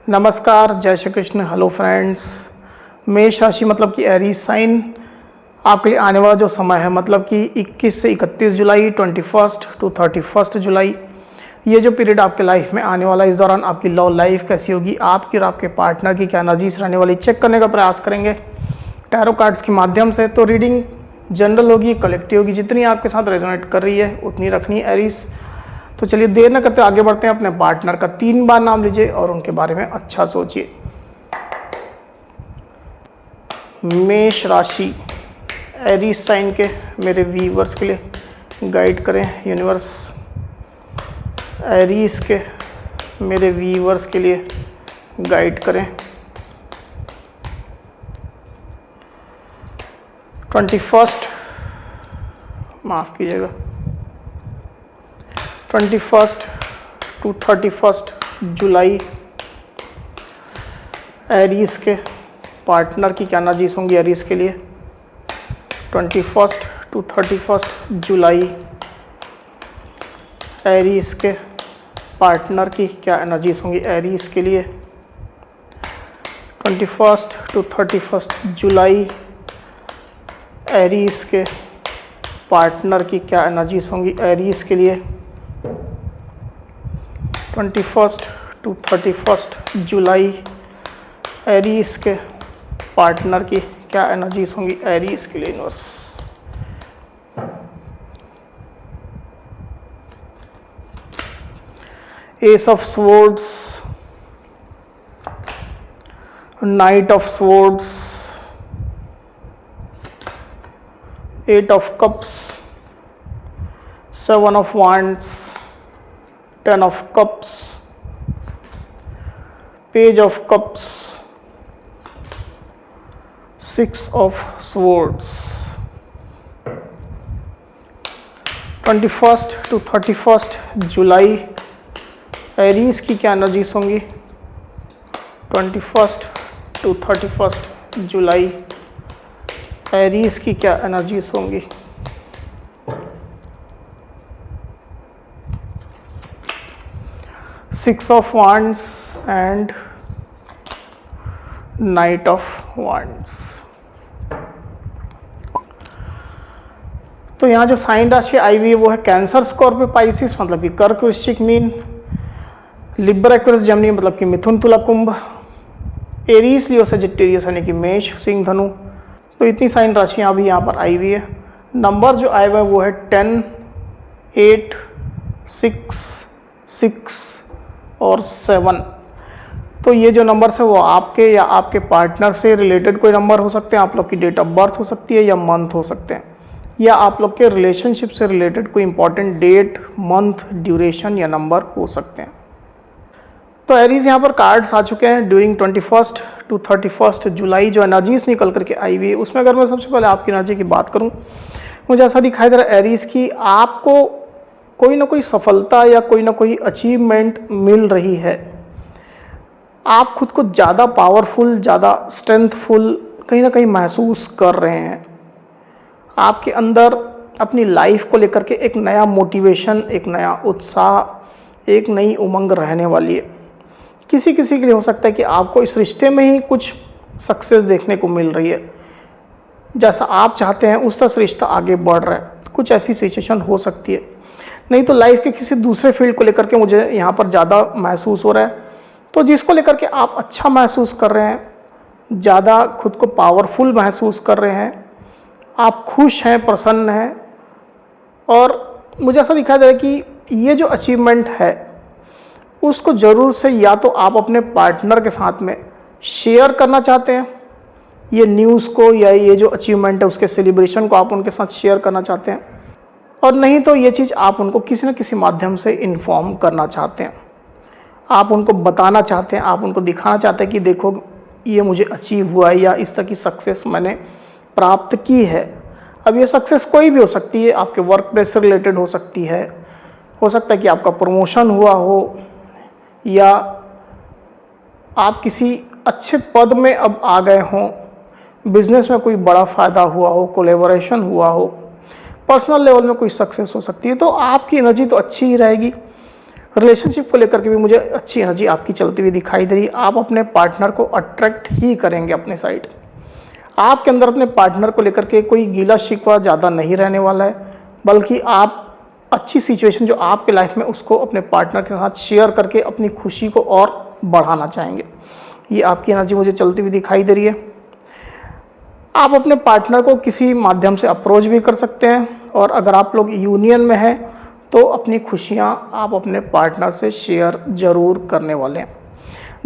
नमस्कार, जय Shri Krishna. Hello friends. मेष राशि मतलब कि एरीज साइन आपके लिए आने वाला जो समय है मतलब कि 21 से 31 जुलाई, 21 टू 31 जुलाई, ये जो पीरियड आपके लाइफ में आने वाला है, इस दौरान आपकी लव लाइफ कैसी होगी, आपकी और आपके पार्टनर की क्या एनर्जीज रहने वाली, चेक करने का प्रयास करेंगे टैरो कार्ड्स के माध्यम से। तो रीडिंग जनरल होगी, कलेक्टिव होगी, जितनी आपके साथ रेजोनेट कर रही है उतनी रखनी है एरीज। तो चलिए देर न करते आगे बढ़ते हैं। अपने पार्टनर का 3 बार नाम लीजिए और उनके बारे में अच्छा सोचिए। मेष राशि एरीज साइन के मेरे व्यूअर्स के लिए गाइड करें यूनिवर्स। एरीज के मेरे व्यूअर्स के लिए गाइड करें। 21 माफ़ कीजिएगा 21 टू 31 जुलाई एरीज के पार्टनर की क्या एनर्जीज होंगी एरीज के लिए। 21 टू 31 जुलाई एरीज के पार्टनर की क्या एनर्जीज होंगी एरीज के लिए। 21 टू 31 जुलाई एरीज के पार्टनर की क्या एनर्जीज होंगी एरीज के लिए। 21 टू 31 जुलाई एरीज के पार्टनर की क्या एनर्जीज होंगी एरीज के लिए universe. S of swords, night of swords, 8 of cups, 7 of wands, 10 of cups, page of cups, 6 of swords। 21 to 31 July Aries की क्या एनर्जीज होंगी। 21 टू 31 जुलाई एरीज की क्या एनर्जीज होंगी। Six of wands and night of wands. तो यहाँ जो sign राशि आई हुई है वो है कैंसर, स्कॉर्पियो, पाइसिस मतलब कि कर्क, वृश्चिक, मीन, लिब्रा, एक्वेरियस, जेमिनी मतलब कि मिथुन, तुला, कुंभ, एरीज, लियो, सजिटेरियस यानी कि मेष, सिंह, धनु। तो इतनी साइन राशियाँ अभी यहाँ पर आई हुई है। नंबर जो आए हुए हैं वो है 10, 8, 6, 6 और 7। तो ये जो नंबर्स है वो आपके या आपके पार्टनर से रिलेटेड कोई नंबर हो सकते हैं, आप लोग की डेट ऑफ बर्थ हो सकती है या मंथ हो सकते हैं, या आप लोग के रिलेशनशिप से रिलेटेड कोई इंपॉर्टेंट डेट, मंथ, ड्यूरेशन या नंबर हो सकते हैं। तो एरीज यहाँ पर कार्ड्स आ चुके हैं। ड्यूरिंग 21 टू 31 जुलाई जो एनर्जीज निकल करके आई हुई है उसमें अगर मैं सबसे पहले आपकी एनर्जी की बात करूँ, मुझे ऐसा दिखाई दे रहा है एरीज की आपको कोई ना कोई सफलता या कोई ना कोई अचीवमेंट मिल रही है। आप खुद को ज़्यादा पावरफुल, ज़्यादा स्ट्रेंथफुल कहीं ना कहीं महसूस कर रहे हैं। आपके अंदर अपनी लाइफ को लेकर के एक नया मोटिवेशन, एक नया उत्साह, एक नई उमंग रहने वाली है। किसी किसी के लिए हो सकता है कि आपको इस रिश्ते में ही कुछ सक्सेस देखने को मिल रही है, जैसा आप चाहते हैं उस तरह से रिश्ता आगे बढ़ रहा है, कुछ ऐसी सिचुएशन हो सकती है। नहीं तो लाइफ के किसी दूसरे फील्ड को लेकर के मुझे यहाँ पर ज़्यादा महसूस हो रहा है। तो जिसको लेकर के आप अच्छा महसूस कर रहे हैं, ज़्यादा खुद को पावरफुल महसूस कर रहे हैं, आप खुश हैं, प्रसन्न हैं, और मुझे ऐसा दिखाई दे रहा है कि ये जो अचीवमेंट है उसको ज़रूर से या तो आप अपने पार्टनर के साथ में शेयर करना चाहते हैं, ये न्यूज़ को या ये जो अचीवमेंट है उसके सेलिब्रेशन को आप उनके साथ शेयर करना चाहते हैं, और नहीं तो ये चीज़ आप उनको किसी न किसी माध्यम से इन्फॉर्म करना चाहते हैं, आप उनको बताना चाहते हैं, आप उनको दिखाना चाहते हैं कि देखो ये मुझे अचीव हुआ है या इस तरह की सक्सेस मैंने प्राप्त की है। अब ये सक्सेस कोई भी हो सकती है, आपके वर्क प्लेस से रिलेटेड हो सकती है, हो सकता है कि आपका प्रमोशन हुआ हो, या आप किसी अच्छे पद में अब आ गए हों, बिजनेस में कोई बड़ा फ़ायदा हुआ हो, कोलैबोरेशन हुआ हो, पर्सनल लेवल में कोई सक्सेस हो सकती है। तो आपकी एनर्जी तो अच्छी ही रहेगी। रिलेशनशिप को लेकर के भी मुझे अच्छी एनर्जी आपकी चलती हुई दिखाई दे रही है। आप अपने पार्टनर को अट्रैक्ट ही करेंगे अपने साइड। आपके अंदर अपने पार्टनर को लेकर के कोई गीला शिकवा ज़्यादा नहीं रहने वाला है, बल्कि आप अच्छी सिचुएशन जो आपके लाइफ में उसको अपने पार्टनर के साथ शेयर करके अपनी खुशी को और बढ़ाना चाहेंगे। ये आपकी एनर्जी मुझे चलती हुई दिखाई दे रही है। आप अपने पार्टनर को किसी माध्यम से अप्रोच भी कर सकते हैं, और अगर आप लोग यूनियन में हैं तो अपनी खुशियां आप अपने पार्टनर से शेयर जरूर करने वाले हैं।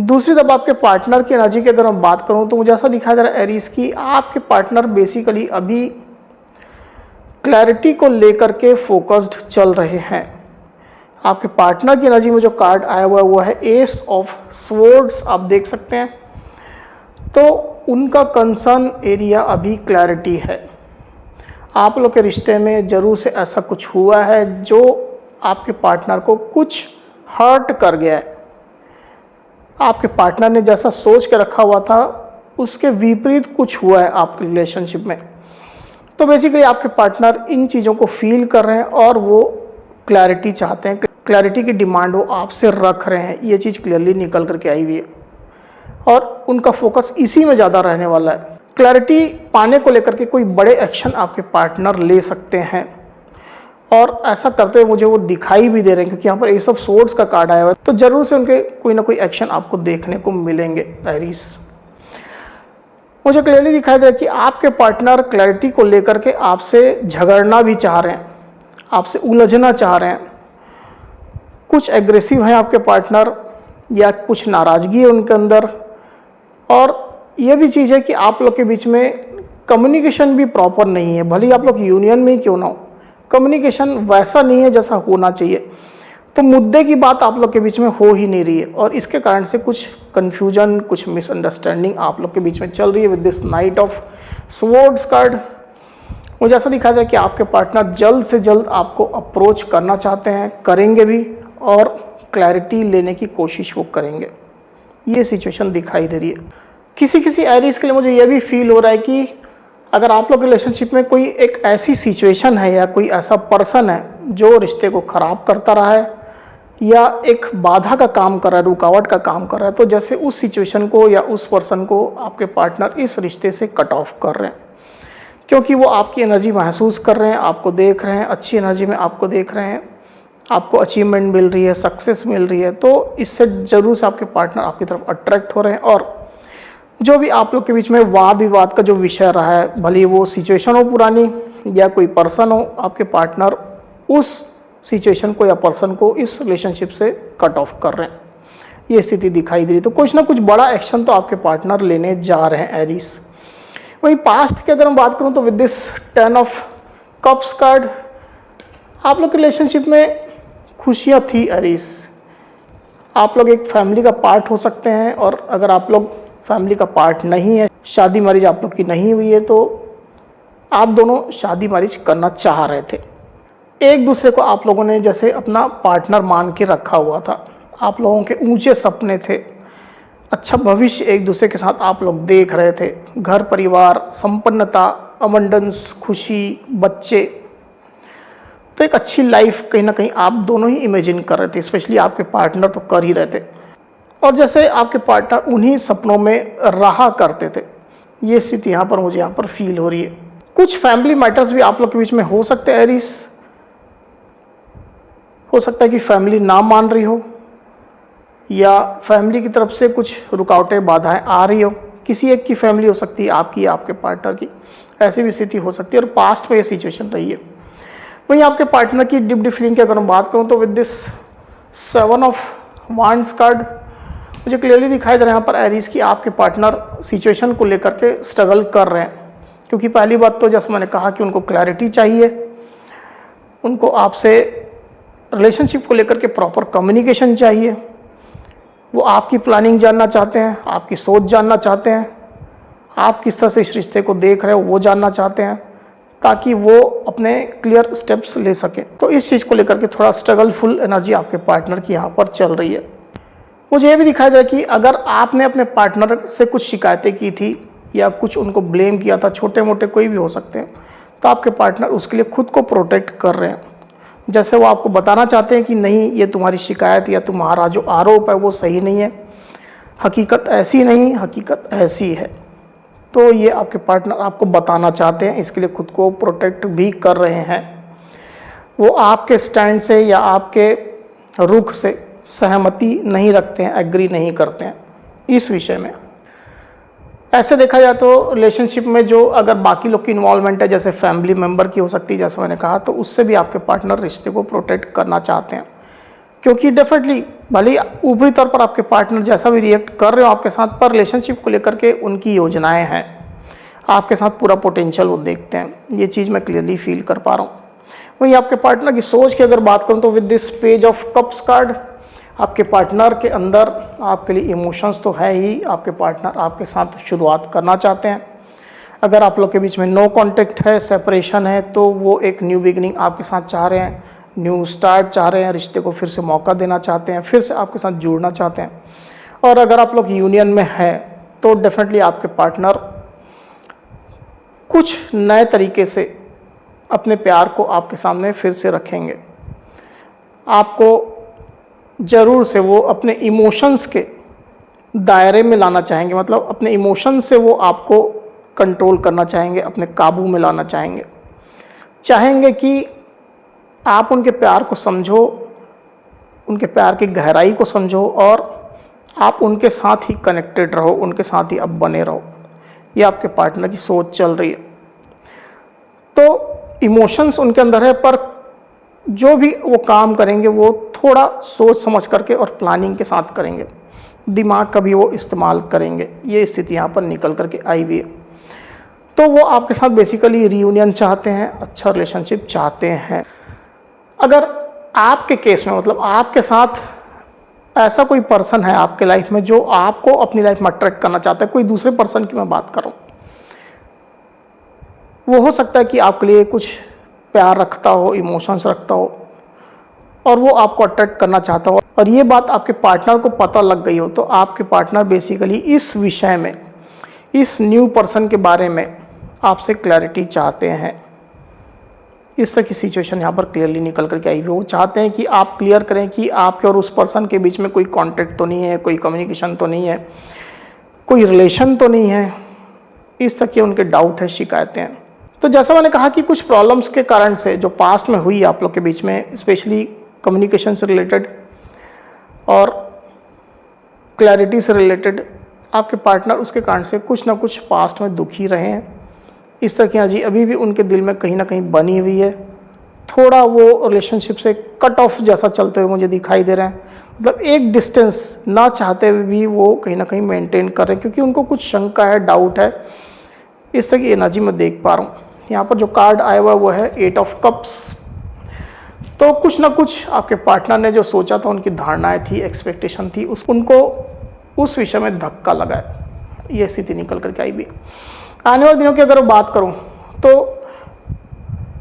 दूसरी तरफ आपके पार्टनर की एनर्जी की अगर मैं बात करूं तो मुझे ऐसा दिखाई दे रहा है एरीज की, आपके पार्टनर बेसिकली अभी क्लैरिटी को लेकर के फोकस्ड चल रहे हैं। आपके पार्टनर की एनर्जी में जो कार्ड आया हुआ है वो है एस ऑफ स्वॉर्ड्स, आप देख सकते हैं। तो उनका कंसर्न एरिया अभी क्लैरिटी है। आप लोग के रिश्ते में जरूर से ऐसा कुछ हुआ है जो आपके पार्टनर को कुछ हर्ट कर गया है। आपके पार्टनर ने जैसा सोच के रखा हुआ था उसके विपरीत कुछ हुआ है आपके रिलेशनशिप में। तो बेसिकली आपके पार्टनर इन चीज़ों को फील कर रहे हैं और वो क्लैरिटी चाहते हैं, क्लैरिटी की डिमांड वो आपसे रख रहे हैं। ये चीज़ क्लियरली निकल करके आई हुई है और उनका फोकस इसी में ज़्यादा रहने वाला है। क्लैरिटी पाने को लेकर के कोई बड़े एक्शन आपके पार्टनर ले सकते हैं, और ऐसा करते हुए मुझे वो दिखाई भी दे रहे हैं, क्योंकि यहाँ पर एस ऑफ स्वॉर्ड्स का कार्ड आया हुआ है। तो जरूर से उनके कोई ना कोई एक्शन आपको देखने को मिलेंगे एरीज। मुझे क्लियरली दिखाई दे रहा है कि आपके पार्टनर क्लैरिटी को लेकर के आपसे झगड़ना भी चाह रहे हैं, आपसे उलझना चाह रहे हैं। कुछ एग्रेसिव हैं आपके पार्टनर, या कुछ नाराज़गी है उनके अंदर। और यह भी चीज़ है कि आप लोग के बीच में कम्युनिकेशन भी प्रॉपर नहीं है। भले ही आप लोग यूनियन में ही क्यों ना हो, कम्युनिकेशन वैसा नहीं है जैसा होना चाहिए। तो मुद्दे की बात आप लोग के बीच में हो ही नहीं रही है, और इसके कारण से कुछ कन्फ्यूजन, कुछ मिसअंडरस्टैंडिंग आप लोग के बीच में चल रही है। With this night of swords card मुझे ऐसा दिखाई दे रहा है कि आपके पार्टनर जल्द से जल्द आपको अप्रोच करना चाहते हैं, करेंगे भी, और क्लैरिटी लेने की कोशिश वो करेंगे। ये सिचुएशन दिखाई दे रही है। किसी किसी एरीज के लिए मुझे ये भी फील हो रहा है कि अगर आप लोग रिलेशनशिप में कोई एक ऐसी सिचुएशन है या कोई ऐसा पर्सन है जो रिश्ते को ख़राब करता रहा है या एक बाधा का काम कर रहा है, रुकावट का काम कर रहा है, तो जैसे उस सिचुएशन को या उस पर्सन को आपके पार्टनर इस रिश्ते से कट ऑफ कर रहे हैं, क्योंकि वो आपकी एनर्जी महसूस कर रहे हैं, आपको देख रहे हैं, अच्छी एनर्जी में आपको देख रहे हैं, आपको अचीवमेंट मिल रही है, सक्सेस मिल रही है। तो इससे ज़रूर से आपके पार्टनर आपकी तरफ अट्रैक्ट हो रहे हैं। और जो भी आप लोग के बीच में वाद विवाद का जो विषय रहा है, भले वो सिचुएशन हो पुरानी या कोई पर्सन हो, आपके पार्टनर उस सिचुएशन को या पर्सन को इस रिलेशनशिप से कट ऑफ कर रहे हैं। ये स्थिति दिखाई दे रही। तो कुछ ना कुछ बड़ा एक्शन तो आपके पार्टनर लेने जा रहे हैं एरीज। वहीं पास्ट की अगर मैं बात करूं तो with this 10 of cups card आप लोग के रिलेशनशिप में खुशियां थी एरीज। आप लोग एक फैमिली का पार्ट हो सकते हैं, और अगर आप लोग फैमिली का पार्ट नहीं है, शादी मैरिज आप लोग की नहीं हुई है, तो आप दोनों शादी मैरिज करना चाह रहे थे। एक दूसरे को आप लोगों ने जैसे अपना पार्टनर मान के रखा हुआ था। आप लोगों के ऊंचे सपने थे, अच्छा भविष्य एक दूसरे के साथ आप लोग देख रहे थे। घर परिवार, संपन्नता, अबंडेंस, खुशी, बच्चे, तो एक अच्छी लाइफ कहीं ना कहीं आप दोनों ही इमेजिन कर रहे थे। स्पेशली आपके पार्टनर तो कर ही रहे थे, और जैसे आपके पार्टनर उन्हीं सपनों में रहा करते थे। ये स्थिति यहाँ पर मुझे यहाँ पर फील हो रही है। कुछ फैमिली मैटर्स भी आप लोग के बीच में हो सकते हैं एरीज। हो सकता है कि फैमिली ना मान रही हो, या फैमिली की तरफ से कुछ रुकावटें, बाधाएं आ रही हो। किसी एक की फैमिली हो सकती है, आपकी या आपके पार्टनर की, ऐसी भी स्थिति हो सकती है, और पास्ट में ये सिचुएशन रही है। वहीं आपके पार्टनर की डीप फीलिंग की अगर मैं बात करूं तो with this 7 of wands card मुझे क्लियरली दिखाई दे रहा है यहाँ पर एरीज की आपके पार्टनर सिचुएशन को लेकर के स्ट्रगल कर रहे हैं। क्योंकि पहली बात तो जैसे मैंने कहा कि उनको क्लैरिटी चाहिए, उनको आपसे रिलेशनशिप को लेकर के प्रॉपर कम्युनिकेशन चाहिए। वो आपकी प्लानिंग जानना चाहते हैं, आपकी सोच जानना चाहते हैं, आप किस तरह से इस रिश्ते को देख रहे हो वो जानना चाहते हैं, ताकि वो अपने क्लियर स्टेप्स ले सकें। तो इस चीज़ को लेकर के थोड़ा स्ट्रगलफुल एनर्जी आपके पार्टनर की यहाँ पर चल रही है। मुझे ये भी दिखाई दे रहा है कि अगर आपने अपने पार्टनर से कुछ शिकायतें की थी या कुछ उनको ब्लेम किया था, छोटे मोटे कोई भी हो सकते हैं, तो आपके पार्टनर उसके लिए खुद को प्रोटेक्ट कर रहे हैं। जैसे वो आपको बताना चाहते हैं कि नहीं, ये तुम्हारी शिकायत या तुम्हारा जो आरोप है वो सही नहीं है, हकीकत ऐसी नहीं, हकीकत ऐसी है। तो ये आपके पार्टनर आपको बताना चाहते हैं, इसके लिए खुद को प्रोटेक्ट भी कर रहे हैं। वो आपके स्टैंड से या आपके रुख से सहमति नहीं रखते हैं, एग्री नहीं करते हैं इस विषय में। ऐसे देखा जाए तो रिलेशनशिप में जो अगर बाकी लोग की इन्वॉल्वमेंट है, जैसे फैमिली मेम्बर की हो सकती है, जैसे मैंने कहा, तो उससे भी आपके पार्टनर रिश्ते को प्रोटेक्ट करना चाहते हैं। क्योंकि डेफिनेटली भले ऊपरी तौर पर आपके पार्टनर जैसा भी रिएक्ट कर रहे हो आपके साथ, पर रिलेशनशिप को लेकर के उनकी योजनाएं हैं, आपके साथ पूरा पोटेंशियल वो देखते हैं। ये चीज़ मैं क्लियरली फील कर पा रहा हूँ। वहीं आपके पार्टनर की सोच की अगर बात करूँ तो with this page of cups card, आपके पार्टनर के अंदर आपके लिए इमोशंस तो है ही। आपके पार्टनर आपके साथ शुरुआत करना चाहते हैं। अगर आप लोग के बीच में नो कांटेक्ट है, सेपरेशन है, तो वो एक न्यू बिगिनिंग आपके साथ चाह रहे हैं, न्यू स्टार्ट चाह रहे हैं, रिश्ते को फिर से मौका देना चाहते हैं, फिर से आपके साथ जुड़ना चाहते हैं। और अगर आप लोग यूनियन में हैं तो डेफिनेटली आपके पार्टनर कुछ नए तरीके से अपने प्यार को आपके सामने फिर से रखेंगे। आपको ज़रूर से वो अपने इमोशंस के दायरे में लाना चाहेंगे, मतलब अपने इमोशंस से वो आपको कंट्रोल करना चाहेंगे, अपने काबू में लाना चाहेंगे कि आप उनके प्यार को समझो, उनके प्यार की गहराई को समझो और आप उनके साथ ही कनेक्टेड रहो, उनके साथ ही अब बने रहो। ये आपके पार्टनर की सोच चल रही है। तो इमोशंस उनके अंदर है, पर जो भी वो काम करेंगे वो थोड़ा सोच समझ करके और प्लानिंग के साथ करेंगे, दिमाग का भी वो इस्तेमाल करेंगे। ये स्थिति यहाँ पर निकल करके आई हुई है। तो वो आपके साथ बेसिकली रियूनियन चाहते हैं, अच्छा रिलेशनशिप चाहते हैं। अगर आपके केस में, मतलब आपके साथ ऐसा कोई पर्सन है आपके लाइफ में जो आपको अपनी लाइफ में अट्रैक्ट करना चाहता है, कोई दूसरे पर्सन की मैं बात कर रहा हूँ, वो हो सकता है कि आपके लिए कुछ प्यार रखता हो, इमोशंस रखता हो और वो आपको अट्रैक्ट करना चाहता हो, और ये बात आपके पार्टनर को पता लग गई हो, तो आपके पार्टनर बेसिकली इस विषय में, इस न्यू पर्सन के बारे में आपसे क्लैरिटी चाहते हैं। इस तरह की सिचुएशन यहाँ पर क्लियरली निकल करके आई हुई। वो चाहते हैं कि आप क्लियर करें कि आपके और उस पर्सन के बीच में कोई कॉन्टैक्ट तो नहीं है, कोई कम्युनिकेशन तो नहीं है, कोई रिलेशन तो नहीं है। इस तरह के उनके डाउट है, शिकायतें हैं। तो जैसा मैंने कहा कि कुछ प्रॉब्लम्स के कारण से जो पास्ट में हुई आप लोग के बीच में, स्पेशली कम्युनिकेशन से रिलेटेड और क्लैरिटी से रिलेटेड, आपके पार्टनर उसके कारण से कुछ ना कुछ पास्ट में दुखी रहे हैं। इस तरह की एनर्जी अभी भी उनके दिल में कहीं ना कहीं बनी हुई है। थोड़ा वो रिलेशनशिप से कट ऑफ जैसा चलते हुए मुझे दिखाई दे रहे हैं, मतलब एक डिस्टेंस ना चाहते हुए भी वो कहीं ना कहीं मेंटेन कर रहे हैं, क्योंकि उनको कुछ शंका है, डाउट है। इस तरह की एनर्जी मैं देख पा रहा हूँ। यहाँ पर जो कार्ड आया हुआ वो है 8 ऑफ कप्स। तो कुछ ना कुछ आपके पार्टनर ने जो सोचा था, उनकी धारणाएं थी, एक्सपेक्टेशन थी, उनको उस विषय में धक्का लगा है। ये स्थिति निकल करके आई भी। आने वाले दिनों की अगर बात करूं तो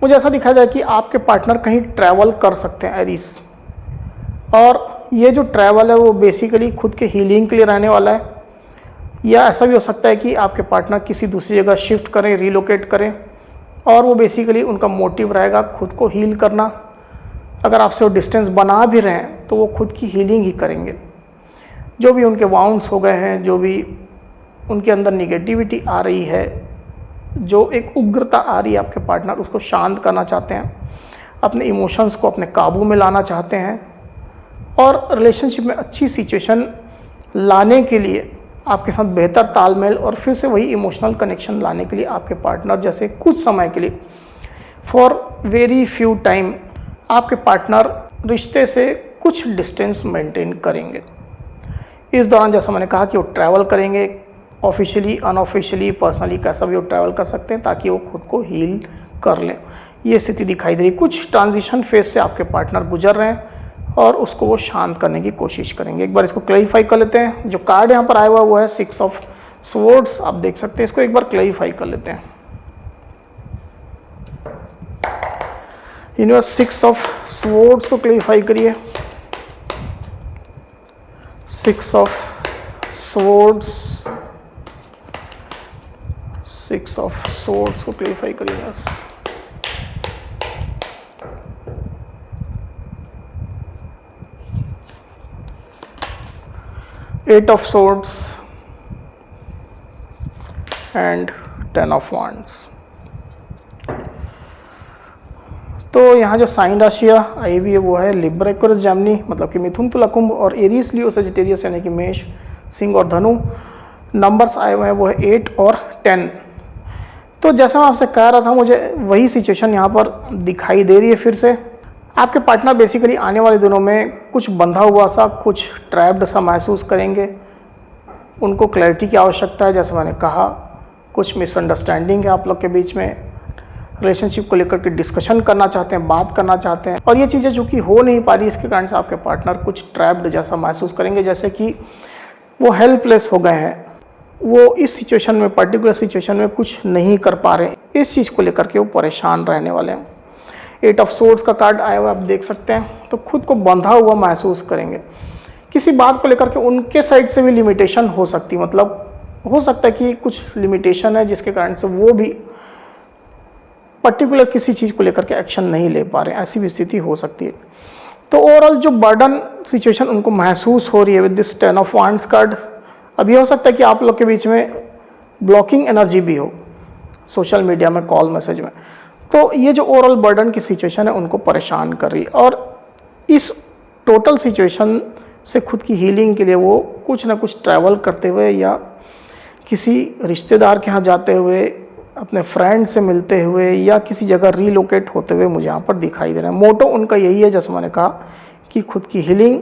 मुझे ऐसा दिखाई दे कि आपके पार्टनर कहीं ट्रैवल कर सकते हैं एरीज, और ये जो ट्रैवल है वो बेसिकली खुद के हीलिंग के लिए रहने वाला है, या ऐसा भी हो सकता है कि आपके पार्टनर किसी दूसरी जगह शिफ्ट करें, रिलोकेट करें, और वो बेसिकली उनका मोटिव रहेगा खुद को हील करना। अगर आपसे वो डिस्टेंस बना भी रहे हैं तो वो खुद की हीलिंग ही करेंगे। जो भी उनके वाउंड्स हो गए हैं, जो भी उनके अंदर निगेटिविटी आ रही है, जो एक उग्रता आ रही है, आपके पार्टनर उसको शांत करना चाहते हैं, अपने इमोशंस को अपने काबू में लाना चाहते हैं, और रिलेशनशिप में अच्छी सिचुएशन लाने के लिए, आपके साथ बेहतर तालमेल और फिर से वही इमोशनल कनेक्शन लाने के लिए आपके पार्टनर जैसे कुछ समय के लिए, फॉर वेरी फ्यू टाइम, आपके पार्टनर रिश्ते से कुछ डिस्टेंस मेंटेन करेंगे। इस दौरान जैसा मैंने कहा कि वो ट्रैवल करेंगे, ऑफिशियली, अनऑफिशियली, पर्सनली, कैसा भी वो ट्रैवल कर सकते हैं, ताकि वो खुद को हील कर लें। ये स्थिति दिखाई दे रही। कुछ ट्रांजिशन फेज से आपके पार्टनर गुजर रहे हैं और उसको वो शांत करने की कोशिश करेंगे। एक बार इसको क्लैरिफाई कर लेते हैं। जो कार्ड यहाँ पर आया हुआ वो है 6 ऑफ स्वॉर्ड्स, आप देख सकते हैं। इसको एक बार क्लैरिफाई कर लेते हैं। यूनिवर्स 6 ऑफ स्वॉर्ड्स को क्लैरिफाई करिए। 6 ऑफ स्वॉर्ड्स, 6 ऑफ स्वॉर्ड्स को क्लैरिफाई करिए। 8 of swords and 10 of wands। तो यहाँ जो साइन राशियाँ आई हुई है वो है लिब्रा एक्वेरियस जेमिनी मतलब कि मिथुन तुला कुंभ, और एरीज लियो सजिटेरियस यानी कि मेष सिंह और धनु। नंबर्स आए हुए हैं वो है 8 और 10। तो जैसा मैं आपसे कह रहा था, मुझे वही सिचुएशन यहाँ पर दिखाई दे रही है फिर से। आपके पार्टनर बेसिकली आने वाले दिनों में कुछ बंधा हुआ सा, कुछ ट्रैप्ड सा महसूस करेंगे। उनको क्लैरिटी की आवश्यकता है, जैसे मैंने कहा कुछ मिसअंडरस्टैंडिंग है आप लोग के बीच में, रिलेशनशिप को लेकर के डिस्कशन करना चाहते हैं, बात करना चाहते हैं, और ये चीज़ें जो कि हो नहीं पा रही, इसके कारण से आपके पार्टनर कुछ ट्रैप्ड जैसा महसूस करेंगे, जैसे कि वो हेल्पलेस हो गए हैं। वो इस सिचुएशन में, पर्टिकुलर सिचुएशन में कुछ नहीं कर पा रहे हैं, इस चीज़ को लेकर के वो परेशान रहने वाले हैं। 8 ऑफ सोर्ड्स का कार्ड आया हुआ आप देख सकते हैं। तो खुद को बंधा हुआ महसूस करेंगे, किसी बात को लेकर के उनके साइड से भी लिमिटेशन हो सकती, मतलब हो सकता है कि कुछ लिमिटेशन है जिसके कारण से वो भी पर्टिकुलर किसी चीज़ को लेकर के एक्शन नहीं ले पा रहे हैं, ऐसी भी स्थिति हो सकती है। तो ओवरऑल जो बर्डन सिचुएशन उनको महसूस हो रही है with this 10 of wands card, अब ये हो सकता है कि आप लोग के बीच में ब्लॉकिंग एनर्जी भी हो सोशल मीडिया में, कॉल मैसेज में। तो ये जो ओवरऑल बर्डन की सिचुएशन है उनको परेशान कर रही है, और इस टोटल सिचुएशन से खुद की हीलिंग के लिए वो कुछ ना कुछ ट्रैवल करते हुए या किसी रिश्तेदार के यहाँ जाते हुए, अपने फ्रेंड से मिलते हुए, या किसी जगह रीलोकेट होते हुए मुझे यहाँ पर दिखाई दे रहे हैं। मोटो उनका यही है, जैसे मैंने कहा, कि खुद की हीलिंग,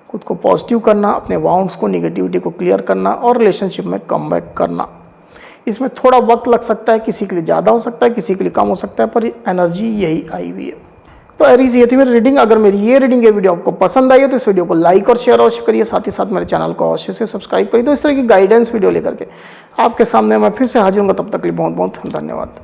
खुद को पॉजिटिव करना, अपने वाउंड्स को, निगेटिविटी को क्लियर करना और रिलेशनशिप में कमबैक करना। इसमें थोड़ा वक्त लग सकता है, किसी के लिए ज़्यादा हो सकता है, किसी के लिए कम हो सकता है, पर एनर्जी यही आई हुई है। तो एरीज, ये थी मेरी रीडिंग। अगर मेरी ये रीडिंग, ये वीडियो आपको पसंद आई है तो इस वीडियो को लाइक और शेयर अवश्य करिए, साथ ही साथ मेरे चैनल को अवश्य से सब्सक्राइब करिए। तो इस तरह की गाइडेंस वीडियो लेकर के आपके सामने मैं फिर से हाजिर हूँ। तब तक के लिए बहुत बहुत धन्यवाद।